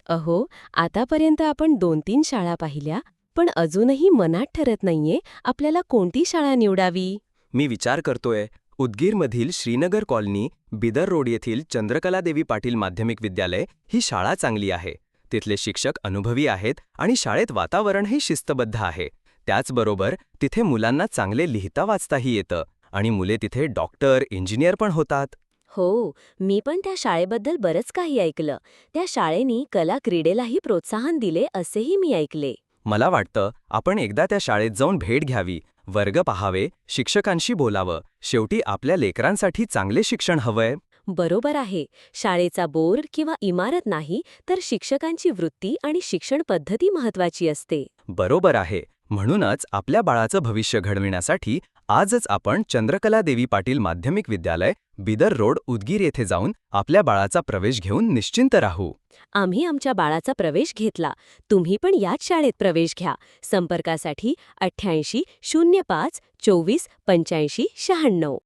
अहो, आतापर्यंत आपण 2-3 शाळा पाहिल्या, पण अजूनही मनात ठरत नाहीये आपल्याला कोणती शाळा निवडावी. मी विचार करतोय, उदगीरमधील श्रीनगर कॉलनी, बिदर रोड येथील चंद्रकलादेवी पाटील माध्यमिक विद्यालय ही शाळा चांगली आहे. तिथले शिक्षक अनुभवी आहेत आणि शाळेत वातावरणही शिस्तबद्ध आहे. त्याचबरोबर तिथे मुलांना चांगले लिहिता वाचताही येतं आणि मुले तिथे डॉक्टर, इंजिनियर पण होतात. हो, मी पण त्या शाळेबद्दल बरंच काही ऐकलं. त्या शाळेनी कला क्रीडेलाही प्रोत्साहन दिले असेही मी ऐकले. मला वाटतं आपण एकदा त्या शाळेत जाऊन भेट घ्यावी, वर्ग पाहावे, शिक्षकांशी बोलावं. शेवटी आपल्या लेकरांसाठी चांगले शिक्षण हवंय. बरोबर आहे. शाळेचा बोर्ड किंवा इमारत नाही, तर शिक्षकांची वृत्ती आणि शिक्षण पद्धती महत्वाची असते. बरोबर आहे. म्हणूनच आपल्या बाळाचं भविष्य घडविण्यासाठी आजच आपण चंद्रकला देवी पाटील माध्यमिक विद्यालय, बिदर रोड, उदगीर येथे जाऊन आपल्या बाळाचा प्रवेश घेऊन निश्चिंत राहू. आम्ही आमच्या बाळाचा प्रवेश घेतला. तुम्ही पण याच शाळेत प्रवेश घ्या. संपर्कासाठी 88 05 24 85 96.